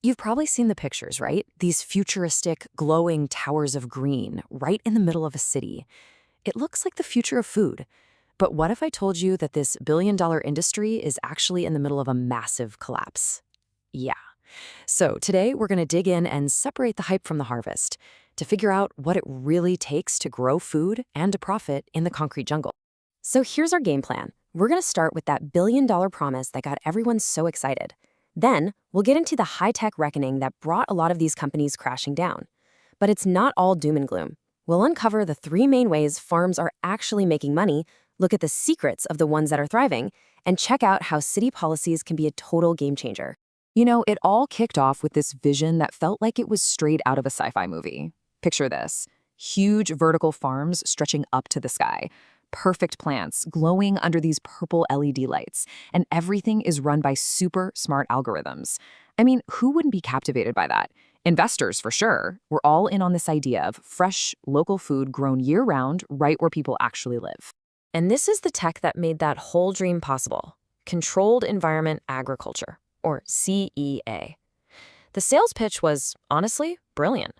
You've probably seen the pictures, right? These futuristic, glowing towers of green right in the middle of a city. It looks like the future of food. But what if I told you that this billion-dollar industry is actually in the middle of a massive collapse? Yeah. So today we're going to dig in and separate the hype from the harvest to figure out what it really takes to grow food and to profit in the concrete jungle. So here's our game plan. We're going to start with that billion-dollar promise that got everyone so excited. Then we'll get into the high-tech reckoning that brought a lot of these companies crashing down. But it's not all doom and gloom. We'll uncover the three main ways farms are actually making money, look at the secrets of the ones that are thriving, and check out how city policies can be a total game changer. You know, it all kicked off with this vision that felt like it was straight out of a sci-fi movie. Picture this: huge vertical farms stretching up to the sky, perfect plants glowing under these purple LED lights, and everything is run by super smart algorithms. I mean, who wouldn't be captivated by that? Investors, for sure. We're all in on this idea of fresh, local food grown year-round right where people actually live. And this is the tech that made that whole dream possible: controlled environment agriculture, or CEA. The sales pitch was, honestly, brilliant.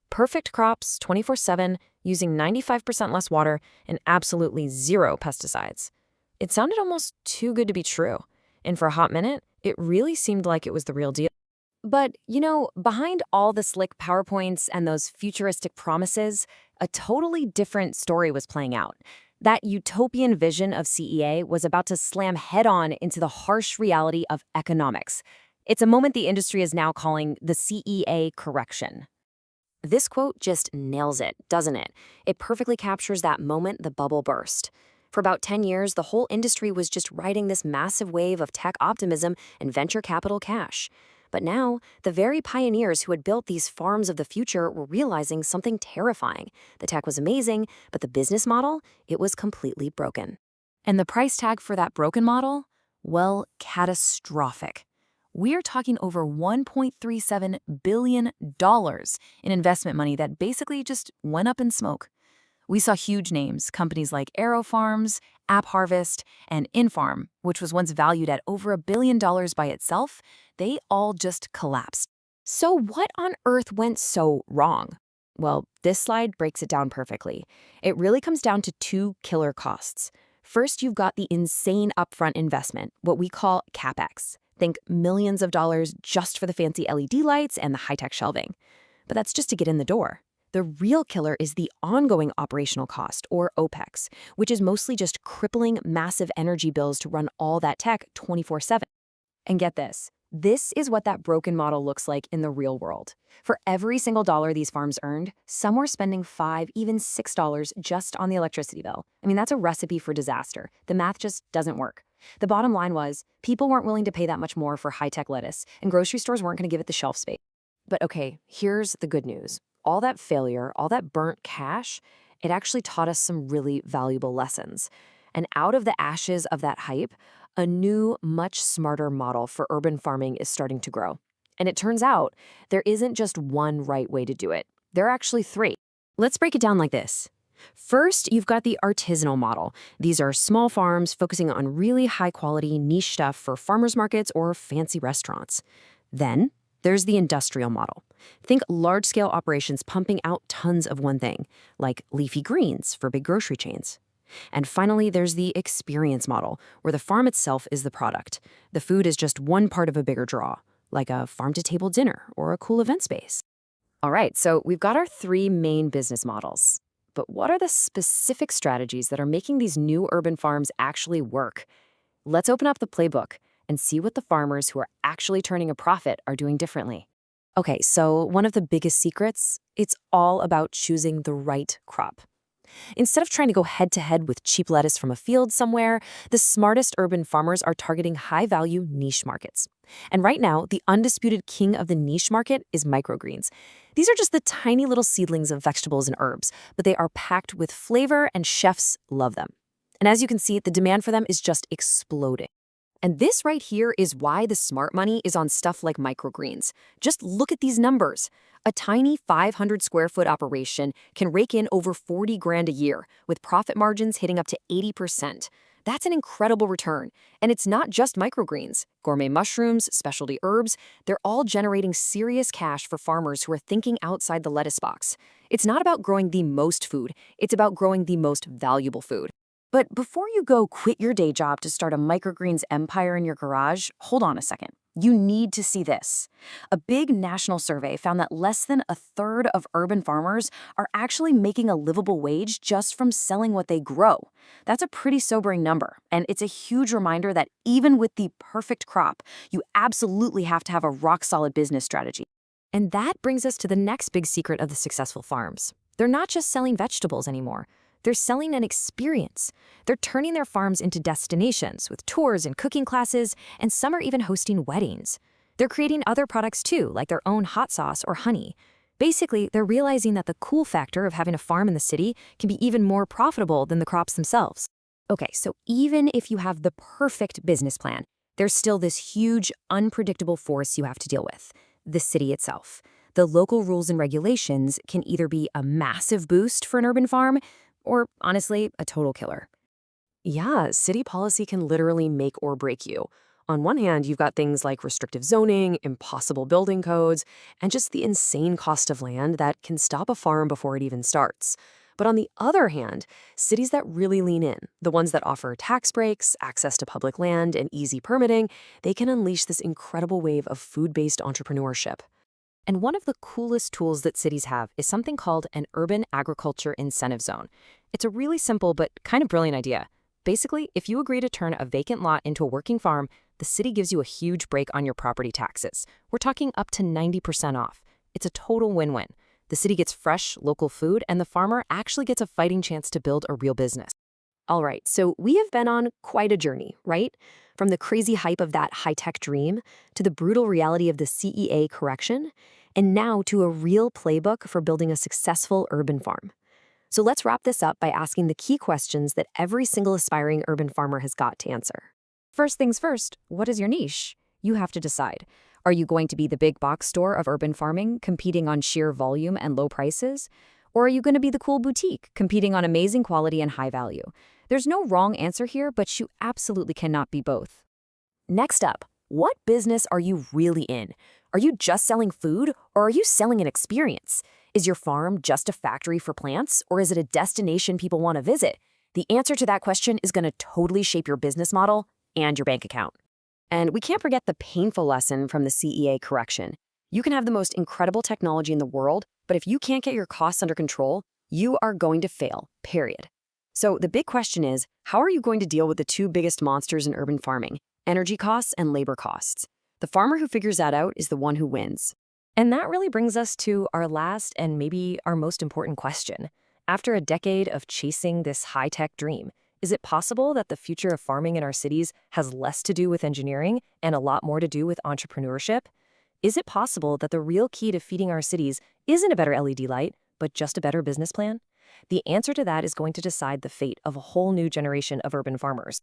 Perfect crops 24/7, using 95% less water and absolutely zero pesticides. It sounded almost too good to be true. And for a hot minute, it really seemed like it was the real deal. But, you know, behind all the slick PowerPoints and those futuristic promises, a totally different story was playing out. That utopian vision of CEA was about to slam head-on into the harsh reality of economics. It's a moment the industry is now calling the CEA correction. This quote just nails it, doesn't it? It perfectly captures that moment the bubble burst. For about 10 years, the whole industry was just riding this massive wave of tech optimism and venture capital cash. But now, the very pioneers who had built these farms of the future were realizing something terrifying. The tech was amazing, but the business model, it was completely broken. And the price tag for that broken model? Well, catastrophic. We're talking over $1.37 billion in investment money that basically just went up in smoke. We saw huge names, companies like AeroFarms, AppHarvest, and InFarm, which was once valued at over $1 billion by itself. They all just collapsed. So what on earth went so wrong? Well, this slide breaks it down perfectly. It really comes down to two killer costs. First, you've got the insane upfront investment, what we call CapEx. Think millions of dollars just for the fancy LED lights and the high-tech shelving. But that's just to get in the door. The real killer is the ongoing operational cost, or OPEX, which is mostly just crippling massive energy bills to run all that tech 24/7. And get this is what that broken model looks like in the real world. For every single dollar these farms earned, some were spending $5, even $6 just on the electricity bill. I mean, that's a recipe for disaster. The math just doesn't work. The bottom line was, people weren't willing to pay that much more for high-tech lettuce, and grocery stores weren't going to give it the shelf space. But okay, here's the good news. All that failure, all that burnt cash, it actually taught us some really valuable lessons. And out of the ashes of that hype, a new, much smarter model for urban farming is starting to grow. And it turns out there isn't just one right way to do it. There are actually three. Let's break it down like this. First, you've got the artisanal model. These are small farms focusing on really high-quality niche stuff for farmers markets or fancy restaurants. Then, there's the industrial model. Think large-scale operations pumping out tons of one thing, like leafy greens for big grocery chains. And finally, there's the experience model, where the farm itself is the product. The food is just one part of a bigger draw, like a farm-to-table dinner or a cool event space. All right, so we've got our three main business models. But what are the specific strategies that are making these new urban farms actually work? Let's open up the playbook and see what the farmers who are actually turning a profit are doing differently. Okay, so one of the biggest secrets, it's all about choosing the right crop. Instead of trying to go head-to-head with cheap lettuce from a field somewhere, the smartest urban farmers are targeting high-value niche markets. And right now, the undisputed king of the niche market is microgreens. These are just the tiny little seedlings of vegetables and herbs, but they are packed with flavor and chefs love them. And as you can see, the demand for them is just exploding. And this right here is why the smart money is on stuff like microgreens. Just look at these numbers. A tiny 500 square foot operation can rake in over 40 grand a year, with profit margins hitting up to 80%. That's an incredible return. And it's not just microgreens. Gourmet mushrooms, specialty herbs, they're all generating serious cash for farmers who are thinking outside the lettuce box. It's not about growing the most food, it's about growing the most valuable food. But before you go quit your day job to start a microgreens empire in your garage, hold on a second. You need to see this. A big national survey found that less than a third of urban farmers are actually making a livable wage just from selling what they grow. That's a pretty sobering number, and it's a huge reminder that even with the perfect crop, you absolutely have to have a rock-solid business strategy. And that brings us to the next big secret of the successful farms. They're not just selling vegetables anymore. They're selling an experience. They're turning their farms into destinations with tours and cooking classes, and some are even hosting weddings. They're creating other products too, like their own hot sauce or honey. Basically, they're realizing that the cool factor of having a farm in the city can be even more profitable than the crops themselves. Okay, so even if you have the perfect business plan, there's still this huge, unpredictable force you have to deal with: the city itself. The local rules and regulations can either be a massive boost for an urban farm, or, honestly, a total killer. Yeah, city policy can literally make or break you. On one hand, you've got things like restrictive zoning, impossible building codes, and just the insane cost of land that can stop a farm before it even starts. But on the other hand, cities that really lean in, the ones that offer tax breaks, access to public land, and easy permitting, they can unleash this incredible wave of food-based entrepreneurship. And one of the coolest tools that cities have is something called an urban agriculture incentive zone. It's a really simple but kind of brilliant idea. Basically, if you agree to turn a vacant lot into a working farm, the city gives you a huge break on your property taxes. We're talking up to 90% off. It's a total win-win. The city gets fresh, local food, and the farmer actually gets a fighting chance to build a real business. All right, so we have been on quite a journey, right? From the crazy hype of that high-tech dream to the brutal reality of the CEA correction, and now to a real playbook for building a successful urban farm. So let's wrap this up by asking the key questions that every single aspiring urban farmer has got to answer. First things first, what is your niche? You have to decide. Are you going to be the big box store of urban farming, competing on sheer volume and low prices? Or are you going to be the cool boutique, competing on amazing quality and high value? There's no wrong answer here, but you absolutely cannot be both. Next up, what business are you really in? Are you just selling food, or are you selling an experience? Is your farm just a factory for plants, or is it a destination people want to visit? The answer to that question is going to totally shape your business model and your bank account. And we can't forget the painful lesson from the CEA correction. You can have the most incredible technology in the world, but if you can't get your costs under control, you are going to fail, period. So the big question is, how are you going to deal with the two biggest monsters in urban farming: energy costs and labor costs? The farmer who figures that out is the one who wins. And that really brings us to our last and maybe our most important question. After a decade of chasing this high-tech dream, is it possible that the future of farming in our cities has less to do with engineering and a lot more to do with entrepreneurship? Is it possible that the real key to feeding our cities isn't a better LED light, but just a better business plan? The answer to that is going to decide the fate of a whole new generation of urban farmers.